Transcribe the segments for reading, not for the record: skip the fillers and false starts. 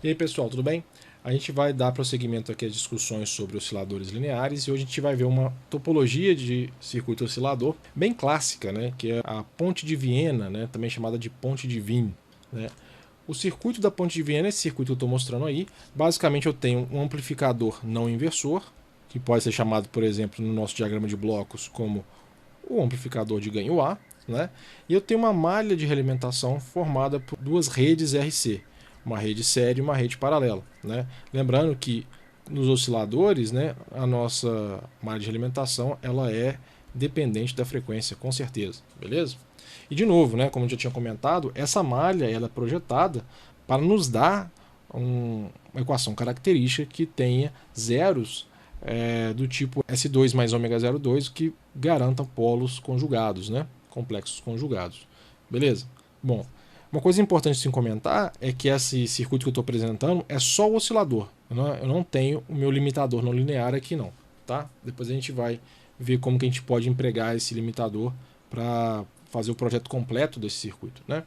E aí pessoal, tudo bem? A gente vai dar prosseguimento aqui às discussões sobre osciladores lineares e hoje a gente vai ver uma topologia de circuito oscilador bem clássica, né, que é a ponte de Viena, né, também chamada de ponte de Wien. Né. O circuito da ponte de Viena, esse circuito que eu estou mostrando aí, basicamente eu tenho um amplificador não inversor, que pode ser chamado, por exemplo, no nosso diagrama de blocos como o amplificador de ganho A, né, e eu tenho uma malha de realimentação formada por duas redes RC, uma rede série e uma rede paralela. Né? Lembrando que nos osciladores, né, a nossa malha de alimentação ela é dependente da frequência, com certeza, beleza? E de novo, né, como eu já tinha comentado, essa malha ela é projetada para nos dar uma equação característica que tenha zeros do tipo S2 mais ômega 02 que garantam polos conjugados, né, complexos conjugados, beleza? Bom, uma coisa importante de se comentar é que esse circuito que eu estou apresentando é só o oscilador. Eu não tenho o meu limitador não linear aqui não. Tá? Depois a gente vai ver como que a gente pode empregar esse limitador para fazer o projeto completo desse circuito. Né?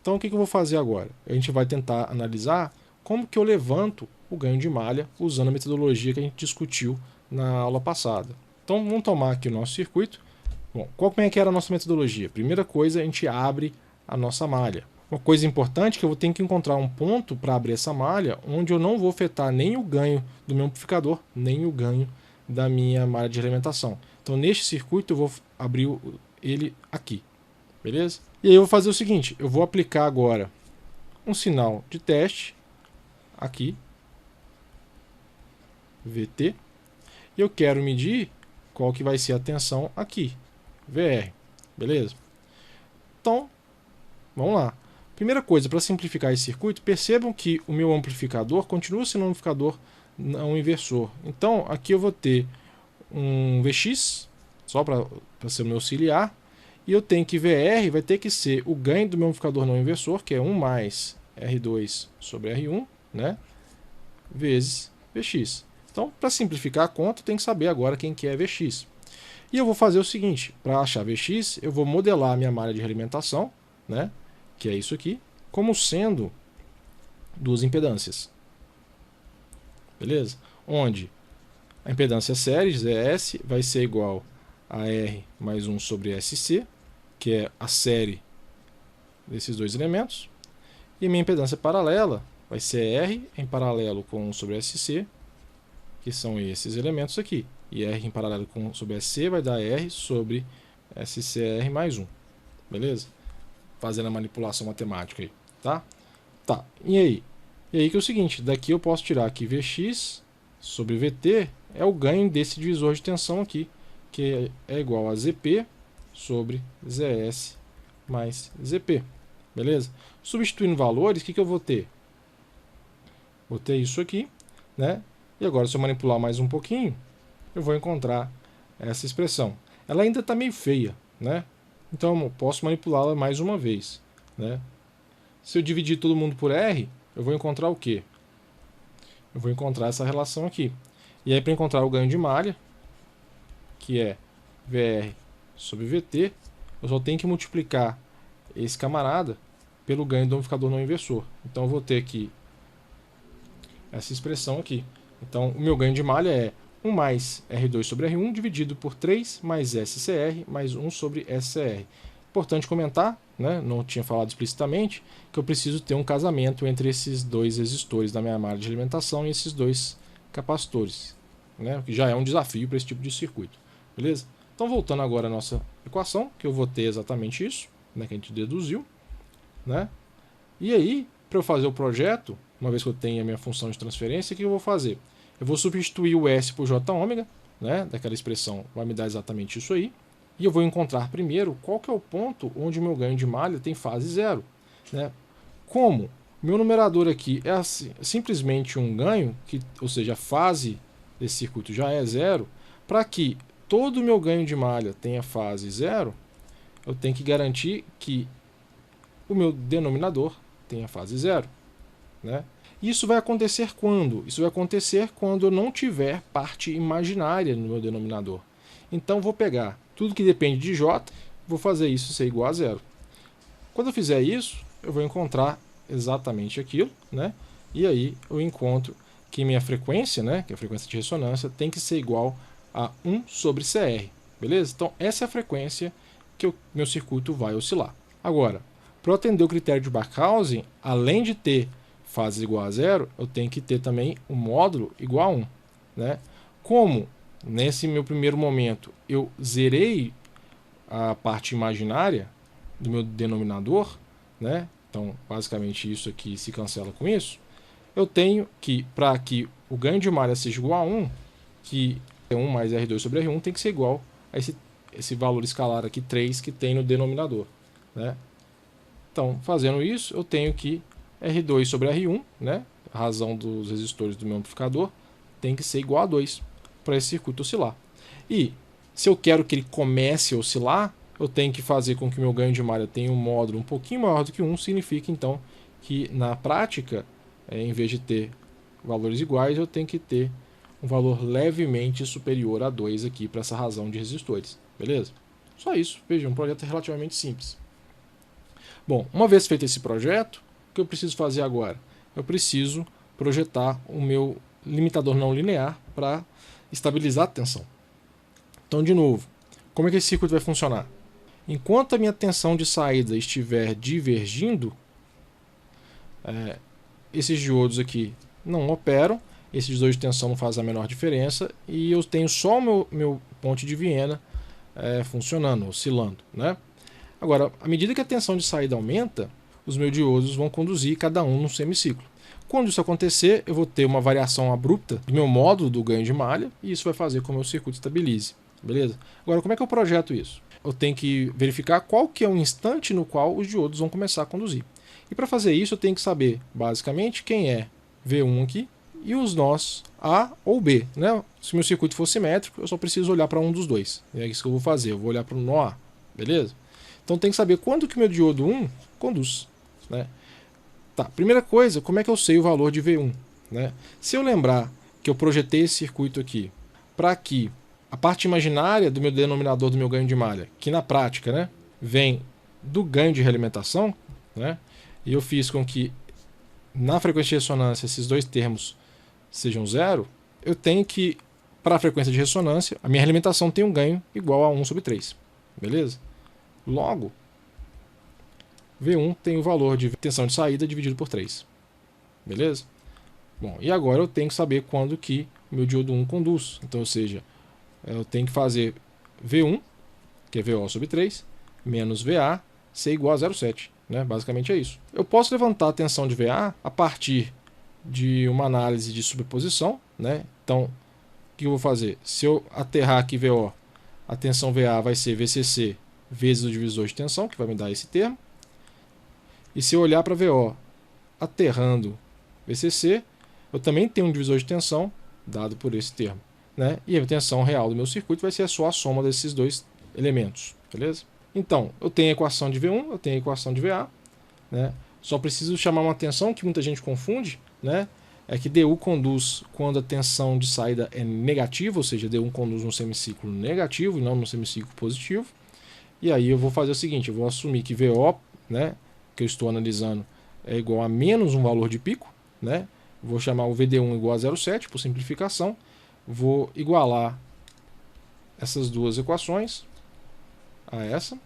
Então o que eu vou fazer agora? A gente vai tentar analisar como que eu levanto o ganho de malha usando a metodologia que a gente discutiu na aula passada. Então vamos tomar aqui o nosso circuito. Bom, qual é que era a nossa metodologia? Primeira coisa, a gente abre a nossa malha. Uma coisa importante é que eu vou ter que encontrar um ponto para abrir essa malha onde eu não vou afetar nem o ganho do meu amplificador, nem o ganho da minha malha de alimentação. Então, neste circuito, eu vou abrir ele aqui, beleza? E aí eu vou fazer o seguinte, eu vou aplicar agora um sinal de teste aqui, VT, e eu quero medir qual que vai ser a tensão aqui, VR, beleza? Então, vamos lá. Primeira coisa, para simplificar esse circuito, percebam que o meu amplificador continua sendo um amplificador não inversor. Então, aqui eu vou ter um Vx, só para ser o meu auxiliar, e eu tenho que VR vai ter que ser o ganho do meu amplificador não inversor, que é 1 mais R2 sobre R1, né, vezes Vx. Então, para simplificar a conta, eu tenho que saber agora quem que é Vx. E eu vou fazer o seguinte, para achar Vx, eu vou modelar a minha malha de realimentação, né, que é isso aqui, como sendo duas impedâncias. Beleza? Onde a impedância série, ZS, vai ser igual a R mais 1 sobre SC, que é a série desses dois elementos. E a minha impedância paralela vai ser R em paralelo com 1 sobre SC, que são esses elementos aqui. E R em paralelo com 1 sobre SC vai dar R sobre SCR mais 1. Beleza? Fazendo a manipulação matemática aí, tá? Tá, e aí? E aí que é o seguinte, daqui eu posso tirar aqui Vx sobre Vt é o ganho desse divisor de tensão aqui, que é igual a Zp sobre Zs mais Zp, beleza? Substituindo valores, o que eu vou ter? Vou ter isso aqui, né? E agora se eu manipular mais um pouquinho, eu vou encontrar essa expressão. Ela ainda está meio feia, né? Então eu posso manipulá-la mais uma vez. Né? Se eu dividir todo mundo por R, eu vou encontrar o quê? Eu vou encontrar essa relação aqui. E aí para encontrar o ganho de malha, que é VR sobre VT, eu só tenho que multiplicar esse camarada pelo ganho do amplificador não inversor. Então eu vou ter aqui essa expressão aqui. Então o meu ganho de malha é 1 mais R2 sobre R1 dividido por 3 mais SCR mais 1 sobre SCR. Importante comentar, né, não tinha falado explicitamente, que eu preciso ter um casamento entre esses dois resistores da minha malha de alimentação e esses dois capacitores, né, que já é um desafio para esse tipo de circuito. Beleza? Então voltando agora à nossa equação, que eu vou ter exatamente isso, né, que a gente deduziu. Né? E aí, para eu fazer o projeto, uma vez que eu tenho a minha função de transferência, o que eu vou fazer? Eu vou substituir o S por J ômega, né, daquela expressão vai me dar exatamente isso aí. E eu vou encontrar primeiro qual que é o ponto onde o meu ganho de malha tem fase zero. Né? Como meu numerador aqui é assim, simplesmente um ganho, ou seja, a fase desse circuito já é zero, para que todo o meu ganho de malha tenha fase zero, eu tenho que garantir que o meu denominador tenha fase zero. Né? Isso vai acontecer quando? Isso vai acontecer quando eu não tiver parte imaginária no meu denominador. Então vou pegar tudo que depende de J, vou fazer isso ser igual a zero. Quando eu fizer isso, eu vou encontrar exatamente aquilo, né? E aí eu encontro que minha frequência, né, que é a frequência de ressonância, tem que ser igual a 1 sobre CR, beleza? Então essa é a frequência que o meu circuito vai oscilar. Agora, para eu atender o critério de Barkhausen, além de ter fases igual a zero, eu tenho que ter também um módulo igual a 1. Né? Como nesse meu primeiro momento eu zerei a parte imaginária do meu denominador, né? Então basicamente isso aqui se cancela com isso, eu tenho que, para que o ganho de malha seja igual a 1, que é 1 mais R2 sobre R1 tem que ser igual a esse valor escalar aqui 3 que tem no denominador. Né? Então, fazendo isso, eu tenho que R2 sobre R1, né? A razão dos resistores do meu amplificador, tem que ser igual a 2 para esse circuito oscilar. E se eu quero que ele comece a oscilar, eu tenho que fazer com que o meu ganho de malha tenha um módulo um pouquinho maior do que 1, significa então que na prática, em vez de ter valores iguais, eu tenho que ter um valor levemente superior a 2 aqui para essa razão de resistores. Beleza? Só isso. Veja, um projeto relativamente simples. Bom, uma vez feito esse projeto, o que eu preciso fazer agora? Eu preciso projetar o meu limitador não linear para estabilizar a tensão. Então, de novo, como é que esse circuito vai funcionar? Enquanto a minha tensão de saída estiver divergindo, esses diodos aqui não operam, esses dois de tensão não fazem a menor diferença e eu tenho só o meu ponte de Viena funcionando, oscilando. Né? Agora, à medida que a tensão de saída aumenta, os meus diodos vão conduzir cada um num semiciclo. Quando isso acontecer, eu vou ter uma variação abrupta do meu módulo do ganho de malha e isso vai fazer com que o meu circuito estabilize. Beleza? Agora, como é que eu projeto isso? Eu tenho que verificar qual que é o instante no qual os diodos vão começar a conduzir. E para fazer isso, eu tenho que saber, basicamente, quem é V1 aqui e os nós A ou B. Né? Se o meu circuito for simétrico, eu só preciso olhar para um dos dois. É isso que eu vou fazer, eu vou olhar para o nó A. Beleza? Então tem que saber quando que o meu diodo 1 conduz. Né? Tá, primeira coisa, como é que eu sei o valor de V1? Né? Se eu lembrar que eu projetei esse circuito aqui para que a parte imaginária do meu denominador do meu ganho de malha, que na prática, né, vem do ganho de realimentação, né, e eu fiz com que na frequência de ressonância esses dois termos sejam zero, eu tenho que, para a frequência de ressonância, a minha realimentação tem um ganho igual a 1 sobre 3. Beleza? Logo, V1 tem o valor de tensão de saída dividido por 3. Beleza? Bom, e agora eu tenho que saber quando que o meu diodo 1 conduz. Então, ou seja, eu tenho que fazer V1, que é VO sobre 3, menos VA, ser igual a 0,7. Né? Basicamente é isso. Eu posso levantar a tensão de VA a partir de uma análise de superposição. Né? Então, o que eu vou fazer? Se eu aterrar aqui VO, a tensão VA vai ser VCC vezes o divisor de tensão, que vai me dar esse termo. E se eu olhar para VO aterrando VCC, eu também tenho um divisor de tensão dado por esse termo. Né? E a tensão real do meu circuito vai ser só a soma desses dois elementos. Beleza? Então, eu tenho a equação de V1, eu tenho a equação de VA. Né? Só preciso chamar uma atenção que muita gente confunde. Né? É que DU conduz quando a tensão de saída é negativa, ou seja, DU conduz num semiciclo negativo e não num semiciclo positivo. E aí eu vou fazer o seguinte, eu vou assumir que VO, né, que eu estou analisando, é igual a menos um valor de pico. Né? Vou chamar o VD1 igual a 0,7 por simplificação. Vou igualar essas duas equações a essa,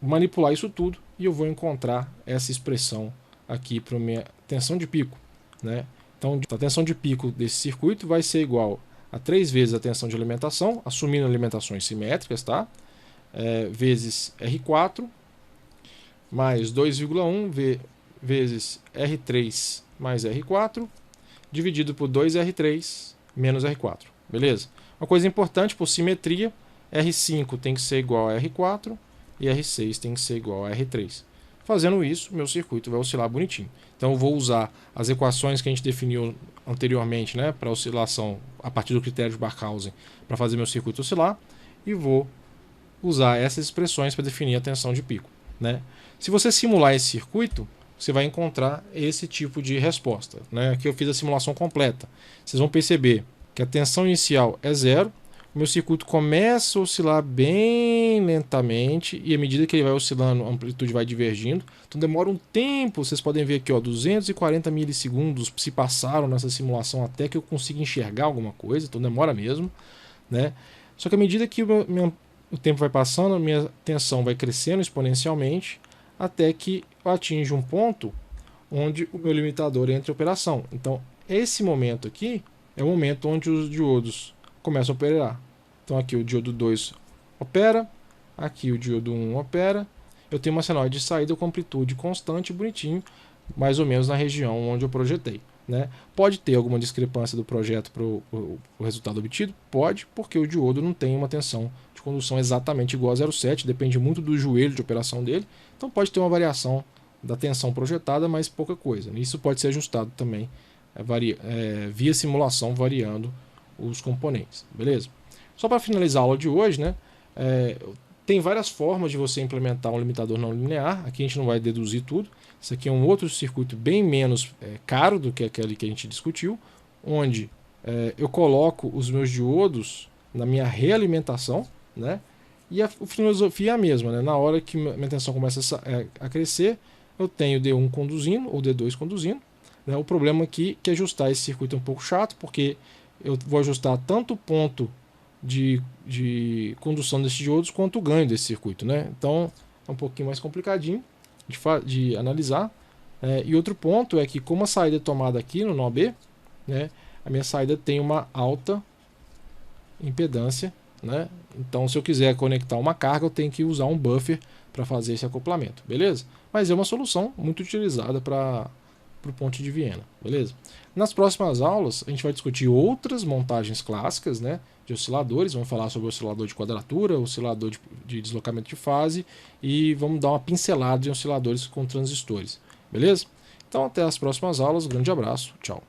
manipular isso tudo e eu vou encontrar essa expressão aqui para a minha tensão de pico. Né? Então a tensão de pico desse circuito vai ser igual a 3 vezes a tensão de alimentação, assumindo alimentações simétricas, tá? Vezes R4 mais 2,1 vezes R3 mais R4 dividido por 2R3 menos R4. Beleza? Uma coisa importante, por simetria, R5 tem que ser igual a R4 e R6 tem que ser igual a R3. Fazendo isso, meu circuito vai oscilar bonitinho. Então eu vou usar as equações que a gente definiu anteriormente, né, para oscilação a partir do critério de Barkhausen para fazer meu circuito oscilar e vou usar essas expressões para definir a tensão de pico. Né? Se você simular esse circuito, você vai encontrar esse tipo de resposta. Né? Aqui eu fiz a simulação completa. Vocês vão perceber que a tensão inicial é zero, meu circuito começa a oscilar bem lentamente e à medida que ele vai oscilando, a amplitude vai divergindo. Então demora um tempo, vocês podem ver aqui, ó, 240 milissegundos se passaram nessa simulação até que eu consiga enxergar alguma coisa, então demora mesmo, né? Só que à medida que o tempo vai passando, a minha tensão vai crescendo exponencialmente até que eu atinja um ponto onde o meu limitador entra em operação. Então esse momento aqui é o momento onde os diodos começam a operar. Então aqui o diodo 2 opera, aqui o diodo 1 opera, eu tenho uma senoide de saída com amplitude constante, bonitinho, mais ou menos na região onde eu projetei, né? Pode ter alguma discrepância do projeto para o resultado obtido? Pode, porque o diodo não tem uma tensão de condução exatamente igual a 0,7, depende muito do joelho de operação dele, então pode ter uma variação da tensão projetada, mas pouca coisa. Isso pode ser ajustado também via simulação, variando os componentes, beleza? Só para finalizar a aula de hoje, né? Tem várias formas de você implementar um limitador não linear. Aqui a gente não vai deduzir tudo. Isso aqui é um outro circuito bem menos caro do que aquele que a gente discutiu, onde eu coloco os meus diodos na minha realimentação, né? E a filosofia é a mesma, né? Na hora que minha tensão começa a crescer, eu tenho D1 conduzindo ou D2 conduzindo, né? O problema aqui é que ajustar esse circuito é um pouco chato, porque eu vou ajustar tanto o ponto de condução desses diodos quanto o ganho desse circuito, né? Então é um pouquinho mais complicadinho de analisar. E outro ponto é que, como a saída é tomada aqui no nó B, né, a minha saída tem uma alta impedância, né? Então, se eu quiser conectar uma carga, eu tenho que usar um buffer para fazer esse acoplamento, beleza? Mas é uma solução muito utilizada para o ponte de Viena, beleza? Nas próximas aulas, a gente vai discutir outras montagens clássicas, né, de osciladores. Vamos falar sobre oscilador de quadratura, oscilador de deslocamento de fase e vamos dar uma pincelada em osciladores com transistores, beleza? Então, até as próximas aulas. Grande abraço, tchau.